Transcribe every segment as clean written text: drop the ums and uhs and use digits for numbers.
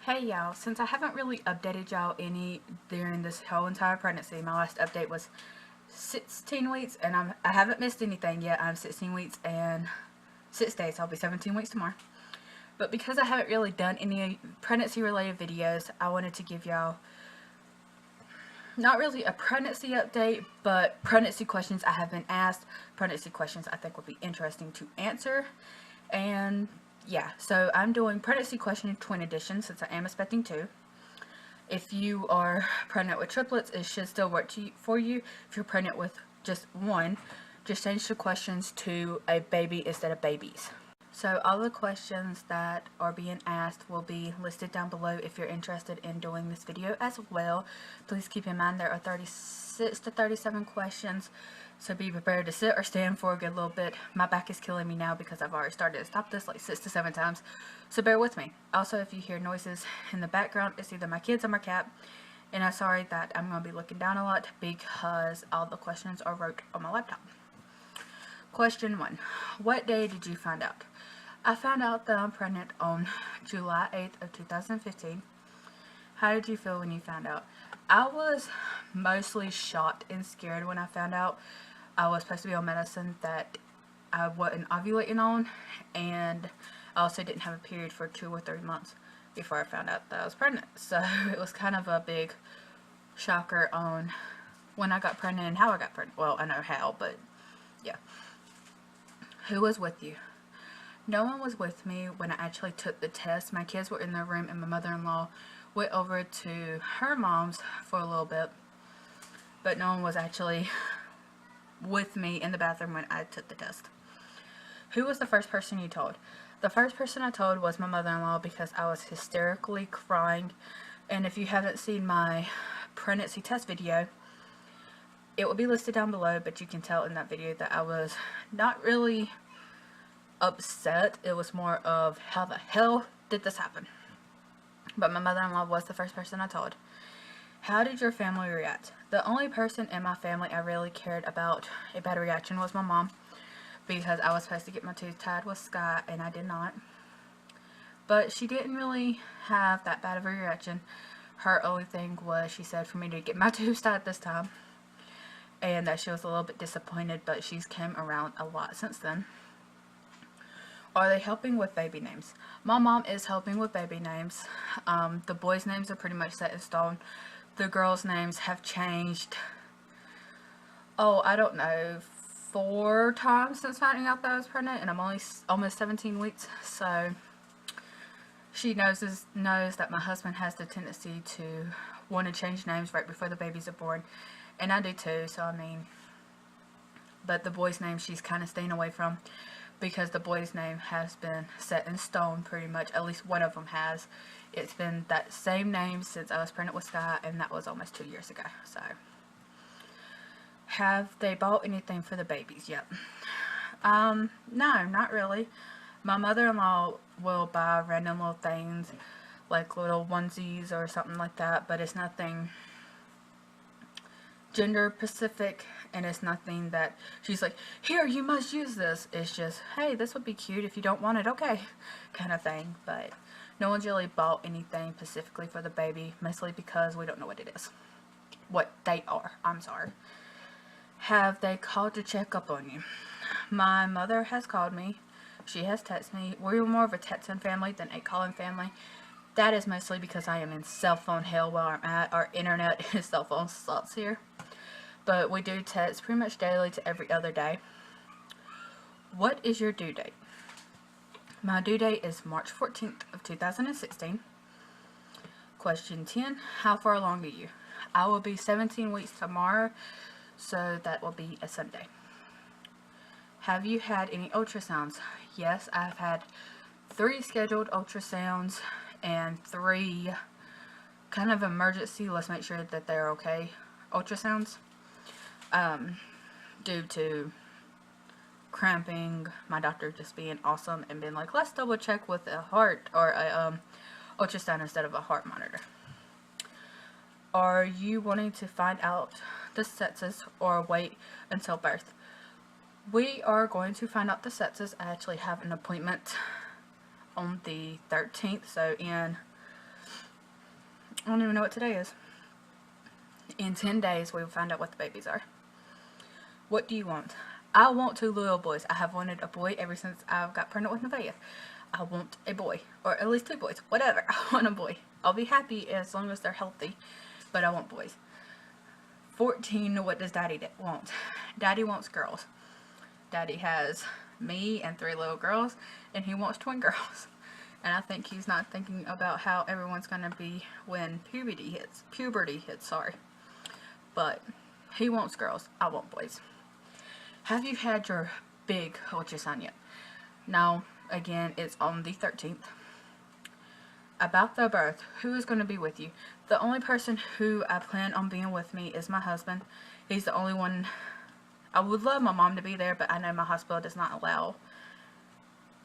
Hey y'all, since I haven't really updated y'all any during this whole entire pregnancy, my last update was 16 weeks and I haven't missed anything yet. I'm 16 weeks and 6 days. I'll be 17 weeks tomorrow. But because I haven't really done any pregnancy related videos, I wanted to give y'all not really a pregnancy update, but pregnancy questions I have been asked, pregnancy questions I think would be interesting to answer. And yeah, so I'm doing pregnancy question twin edition since I am expecting 2. If you are pregnant with triplets, it should still work for you. If you're pregnant with just 1, just change the questions to a baby instead of babies. So all the questions that are being asked will be listed down below if you're interested in doing this video as well. Please keep in mind there are 36 to 37 questions, so be prepared to sit or stand for a good little bit. My back is killing me now because I've already started to stop this like 6 to 7 times, so bear with me. Also, if you hear noises in the background, it's either my kids or my cat, and I'm sorry that I'm going to be looking down a lot because all the questions are wrote on my laptop. Question 1. What day did you find out? I found out that I'm pregnant on July 8th of 2015. How did you feel when you found out? I was mostly shocked and scared when I found out. I was supposed to be on medicine that I wasn't ovulating on, and I also didn't have a period for 2 or 3 months before I found out that I was pregnant. So it was kind of a big shocker on when I got pregnant and how I got pregnant. Well, I know how, but yeah. Who was with you? No one was with me when I actually took the test. My kids were in their room and my mother-in-law went over to her mom's for a little bit, but no one was actually with me in the bathroom when I took the test. Who was the first person you told? The first person I told was my mother-in-law because I was hysterically crying, and if you haven't seen my pregnancy test video, it will be listed down below, but you can tell in that video that I was not really upset. It was more of how the hell did this happen? But my mother-in-law was the first person I told. How did your family react? The only person in my family I really cared about a bad reaction was my mom, because I was supposed to get my tooth tied with Sky and I did not. But she didn't really have that bad of a reaction. Her only thing was she said for me to get my tooth tied this time, and that she was a little bit disappointed, but she's came around a lot since then. Are they helping with baby names? My mom is helping with baby names. The boys' names are pretty much set in stone. The girls' names have changed, I don't know, 4 times since finding out that I was pregnant, and I'm only almost 17 weeks. So she knows that my husband has the tendency to want to change names right before the babies are born, and I do too. So I mean, but the boys' name she's kind of staying away from, because the boy's name has been set in stone pretty much. At least one of them has. It's been that same name since I was pregnant with Sky, and that was almost 2 years ago. So, have they bought anything for the babies yet? No, not really. My mother-in-law will buy random little things, like little onesies or something like that, but it's nothing gender specific, and it's nothing that she's like, here, you must use this. It's just, hey, this would be cute. If you don't want it, okay, kind of thing. But no one's really bought anything specifically for the baby, mostly because we don't know what it is, what they are. I'm sorry. Have they called to check up on you? My mother has called me. She has texted me. We're more of a texting family than a calling family. That is mostly because I am in cell phone hell where I'm at. Our internet and cell phone sucks here. But we do text pretty much daily to every other day. What is your due date? My due date is March 14th of 2016. Question 10. How far along are you? I will be 17 weeks tomorrow, so that will be a Sunday. Have you had any ultrasounds? Yes, I've had 3 scheduled ultrasounds and 3 kind of emergency, let's make sure that they're okay, ultrasounds. Due to cramping, my doctor just being awesome and being like, let's double check with a heart or a ultrasound instead of a heart monitor. Are you wanting to find out the sexes or wait until birth? We are going to find out the sexes. I actually have an appointment on the 13th, so in I don't even know what today is. In 10 days, we will find out what the babies are. What do you want? I want 2 little boys. I have wanted a boy ever since I got pregnant with Nevaeh. I want a boy. Or at least 2 boys. Whatever. I want a boy. I'll be happy as long as they're healthy. But I want boys. 14, what does Daddy want? Daddy wants girls. Daddy has me and 3 little girls. And he wants twin girls. And I think he's not thinking about how everyone's going to be when puberty hits. But he wants girls. I want boys. Have you had your big ultrasound yet? No. Again, it's on the 13th. About the birth, who is going to be with you? The only person who I plan on being with me is my husband. He's the only one. I would love my mom to be there, but I know my hospital does not allow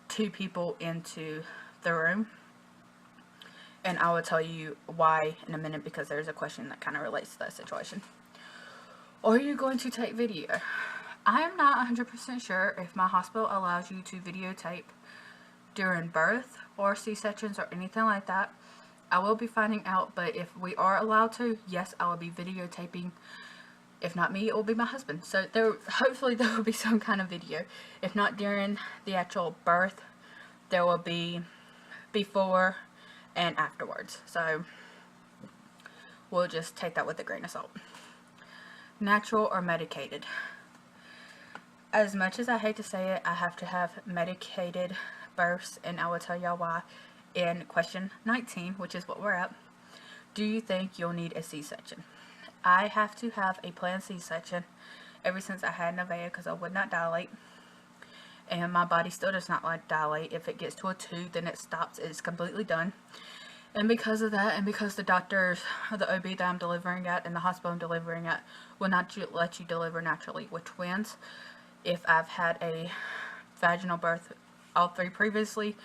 2 people into the room. And I will tell you why in a minute, because there's a question that kind of relates to that situation. Are you going to take video? I am not 100% sure if my hospital allows you to videotape during birth or C-sections or anything like that. I will be finding out, but if we are allowed to, yes, I will be videotaping. If not me, it will be my husband. So hopefully there will be some kind of video. If not during the actual birth, there will be before and afterwards. So we'll just take that with a grain of salt. Natural or medicated? As much as I hate to say it, I have to have medicated births, and I will tell y'all why in question 19, which is what we're at. Do you think you'll need a C-section? I have to have a planned C-section ever since I had Nevaeh because I would not dilate. And my body still does not like dilate. If it gets to a 2, then it stops. It's completely done. And because of that, and because the doctors, the OB that I'm delivering at and the hospital I'm delivering at will not let you deliver naturally with twins. If I've had a vaginal birth, all 3 previously,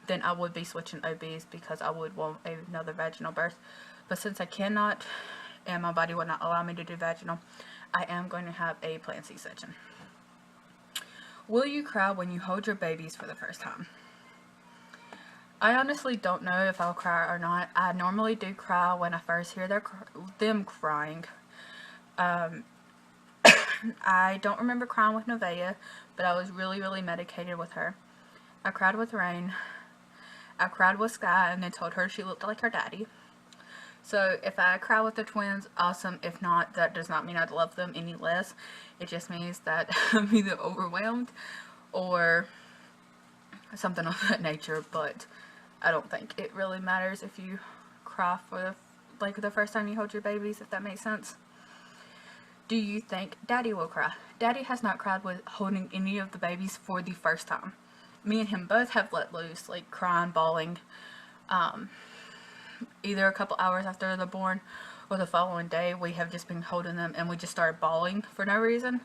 then I would be switching OBs because I would want another vaginal birth. But since I cannot, and my body will not allow me to do vaginal, I am going to have a planned C-section. Will you cry when you hold your babies for the first time? I honestly don't know if I'll cry or not. I normally do cry when I first hear them crying. I don't remember crying with Nevaeh, but I was really medicated with her. I cried with Rain. I cried with Sky and then told her she looked like her daddy. So if I cry with the twins, awesome. If not, that does not mean I love them any less. It just means that I'm either overwhelmed or something of that nature. But I don't think it really matters if you cry for the first time you hold your babies, if that makes sense. Do you think Daddy will cry? Daddy has not cried with holding any of the babies for the first time. Me and him both have let loose, like crying, bawling, either a couple hours after they're born or the following day. We have just been holding them and we just started bawling for no reason.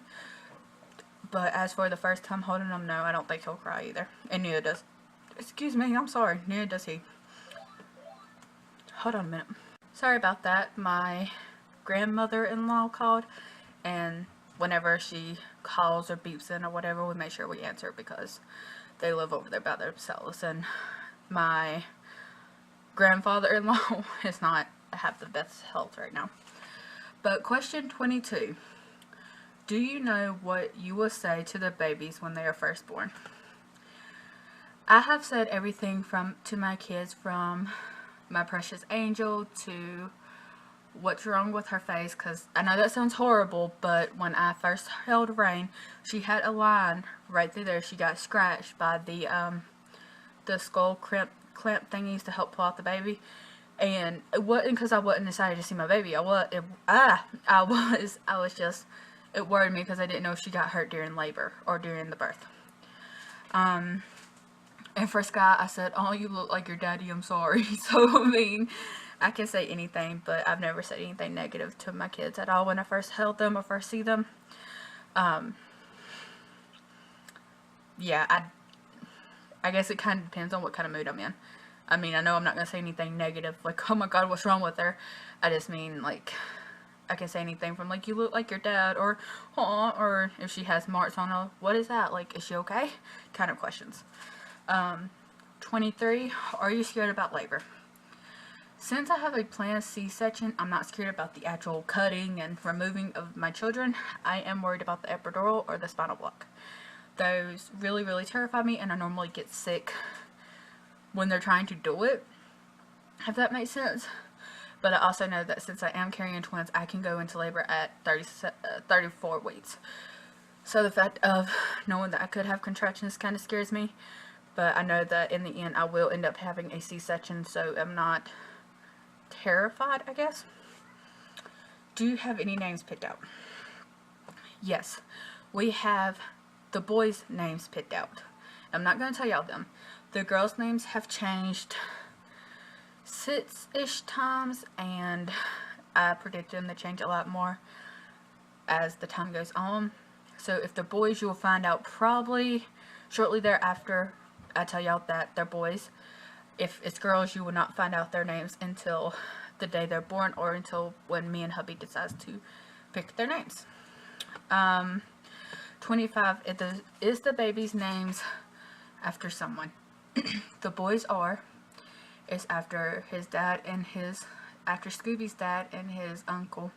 But as for the first time holding them, no, I don't think he'll cry either. And neither does, excuse me, I'm sorry, neither does he. Hold on a minute. Sorry about that. My grandmother-in-law called, and whenever she calls or beeps in or whatever, we make sure we answer because they live over there by themselves, and my grandfather-in-law is not have the best health right now. But question 22. Do you know what you will say to the babies when they are first born? I have said everything to my kids, from my precious angel to what's wrong with her face, because I know that sounds horrible, but when I first held Rain, she had a line right through there. She got scratched by the skull clamp thingies to help pull out the baby, and it wasn't because I wasn't excited to see my baby. It worried me because I didn't know if she got hurt during labor or during the birth. And for Sky, I said, "Oh, you look like your daddy, I'm sorry." So, I mean, I can say anything, but I've never said anything negative to my kids at all when I first held them or first see them. Yeah, I guess it kind of depends on what kind of mood I'm in. I mean, I know I'm not going to say anything negative, like, "Oh my God, what's wrong with her?" I just mean, like, I can say anything from, like, "You look like your dad," or "Aw," or if she has marks on her, "What is that? Like, is she okay?" kind of questions. 23, are you scared about labor? Since I have a planned C-section, I'm not scared about the actual cutting and removing of my children. I am worried about the epidural or the spinal block. Those really, really terrify me, and I normally get sick when they're trying to do it, if that makes sense. But I also know that since I am carrying twins, I can go into labor at 34 weeks. So the fact of knowing that I could have contractions kind of scares me. But I know that in the end I will end up having a C-section, so I'm not terrified, I guess. Do you have any names picked out? Yes. We have the boys' names picked out. I'm not going to tell y'all them. The girls' names have changed 6-ish times, and I predict them to change a lot more as the time goes on. So if they're boys, you will find out probably shortly thereafter I tell y'all that they're boys. If it's girls, you will not find out their names until the day they're born, or until when me and hubby decides to pick their names. 25 is the baby's names after someone. The boys is after his dad and after Scooby's dad and his uncle.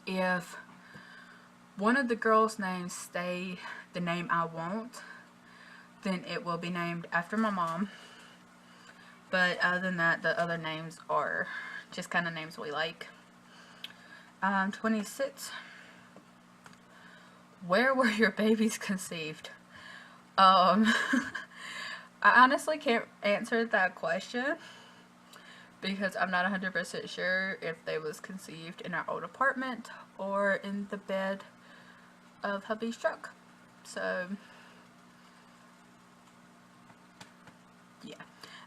If one of the girls' names stay the name I want, then it will be named after my mom. But other than that, the other names are just kind of names we like. 26. Where were your babies conceived? I honestly can't answer that question, because I'm not 100% sure if they was conceived in our old apartment or in the bed of hubby's truck. So, yeah.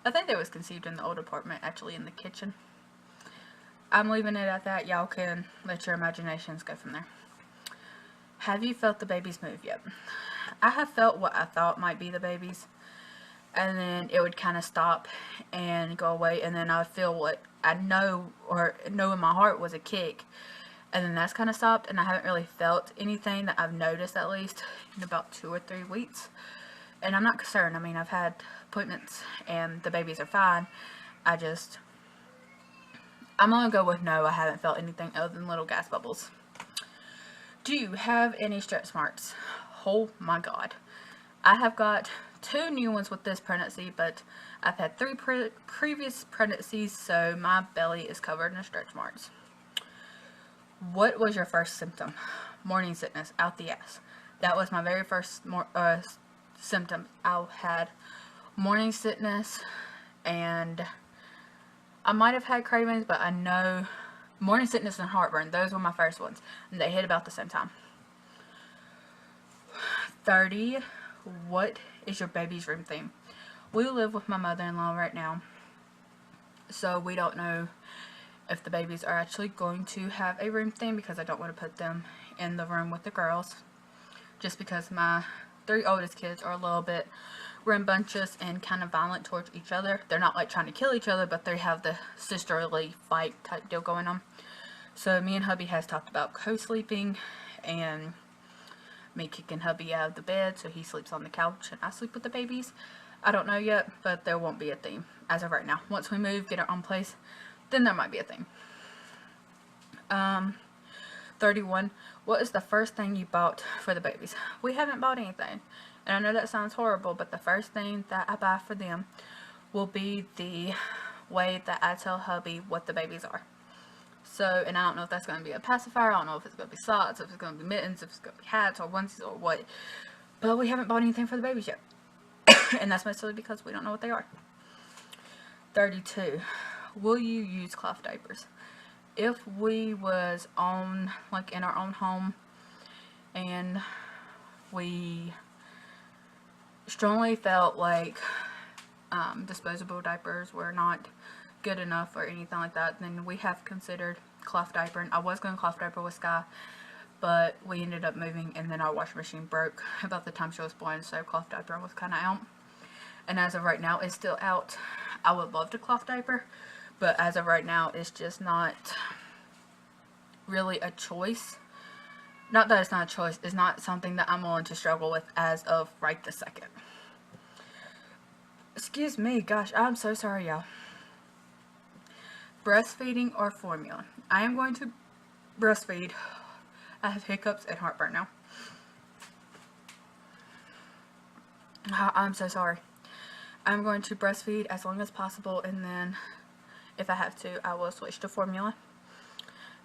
I think they was conceived in the old apartment, actually in the kitchen. I'm leaving it at that. Y'all can let your imaginations go from there. Have you felt the babies move yet? I have felt what I thought might be the babies, and then it would kind of stop and go away, and then I would feel what I know in my heart was a kick, and then that's kind of stopped, and I haven't really felt anything that I've noticed, at least in about 2 or 3 weeks. And I'm not concerned. I mean, I've had appointments and the babies are fine. I'm gonna go with no, I haven't felt anything other than little gas bubbles. Do you have any stretch marks? Oh my god. I have got 2 new ones with this pregnancy, but I've had 3 previous pregnancies, so my belly is covered in stretch marks. What was your first symptom? Morning sickness, out the ass. That was my very first symptom. I had morning sickness, and I might have had cravings, but I know morning sickness and heartburn, those were my first ones, and they hit about the same time. 30. What is your baby's room theme? We live with my mother-in-law right now, so we don't know if the babies are actually going to have a room theme, because I don't want to put them in the room with the girls, just because my 3 oldest kids are a little bit rambunctious and kind of violent towards each other. They're not like trying to kill each other, but they have the sisterly fight type deal going on. So me and hubby has talked about co-sleeping, and me kicking hubby out of the bed so he sleeps on the couch and I sleep with the babies. I don't know yet, but there won't be a theme as of right now. Once we move, get our own place, then there might be a theme. 31. What is the first thing you bought for the babies? We haven't bought anything. And I know that sounds horrible, but the first thing that I buy for them will be the way that I tell hubby what the babies are. So, and I don't know if that's going to be a pacifier, I don't know if it's going to be socks, if it's going to be mittens, if it's going to be hats or onesies or what. But we haven't bought anything for the babies yet. And that's mostly because we don't know what they are. 32. Will you use cloth diapers? If we was on, like, in our own home, and we strongly felt like disposable diapers were not good enough or anything like that, then we have considered cloth diaper. And I was going to cloth diaper with Sky, but we ended up moving, and then our washing machine broke about the time she was born, so cloth diaper was kind of out. And as of right now, it's still out. I would love to cloth diaper, but as of right now, it's just not really a choice. Not that it's not a choice, it's not something that I'm willing to struggle with as of right this second. Excuse me, gosh, I'm so sorry, y'all. Breastfeeding or formula? I am going to breastfeed. I have hiccups and heartburn now. I'm so sorry. I'm going to breastfeed as long as possible, and then if I have to, I will switch to formula.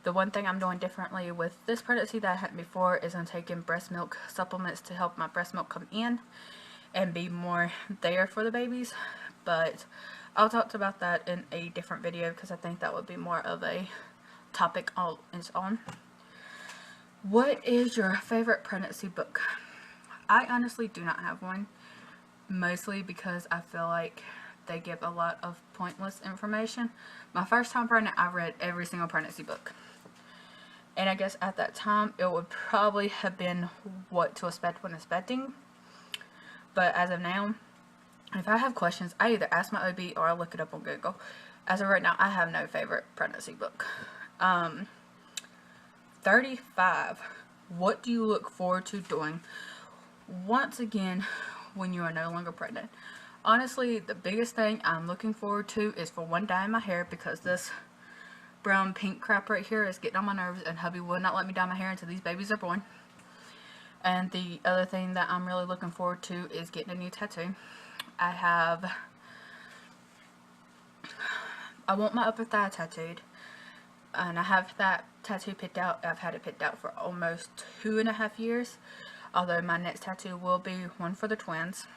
The one thing I'm doing differently with this pregnancy that I hadn't before is I'm taking breast milk supplements to help my breast milk come in and be more there for the babies. But I'll talk about that in a different video because I think that would be more of a topic all its own. What is your favorite pregnancy book? I honestly do not have one, mostly because I feel like they give a lot of pointless information. My first time pregnant, I read every single pregnancy book. And I guess at that time, it would probably have been what to expect when expecting. But as of now, if I have questions, I either ask my OB or I look it up on Google. As of right now, I have no favorite pregnancy book. 35. What do you look forward to doing once again when you are no longer pregnant? Honestly, the biggest thing I'm looking forward to is for one dye in my hair, because this brown pink crap right here is getting on my nerves, and hubby will not let me dye my hair until these babies are born. And the other thing that I'm really looking forward to is getting a new tattoo. I want my upper thigh tattooed, and I have that tattoo picked out. I've had it picked out for almost 2.5 years, although my next tattoo will be one for the twins.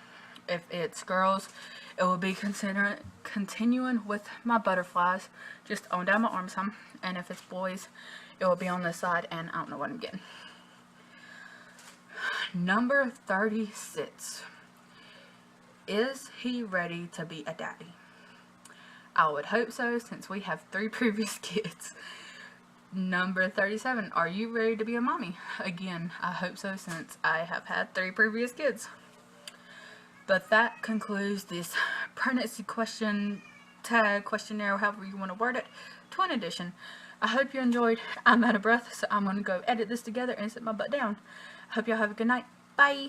If it's girls, it will be continuing with my butterflies just on down my arm some, and if it's boys, it will be on this side, and I don't know what I'm getting. Number 36. Is he ready to be a daddy? I would hope so, since we have 3 previous kids. Number 37. Are you ready to be a mommy? Again, I hope so, since I have had 3 previous kids. But that concludes this pregnancy question tag, questionnaire, however you want to word it, twin edition. I hope you enjoyed. I'm out of breath, so I'm going to go edit this together and sit my butt down. I hope y'all have a good night. Bye!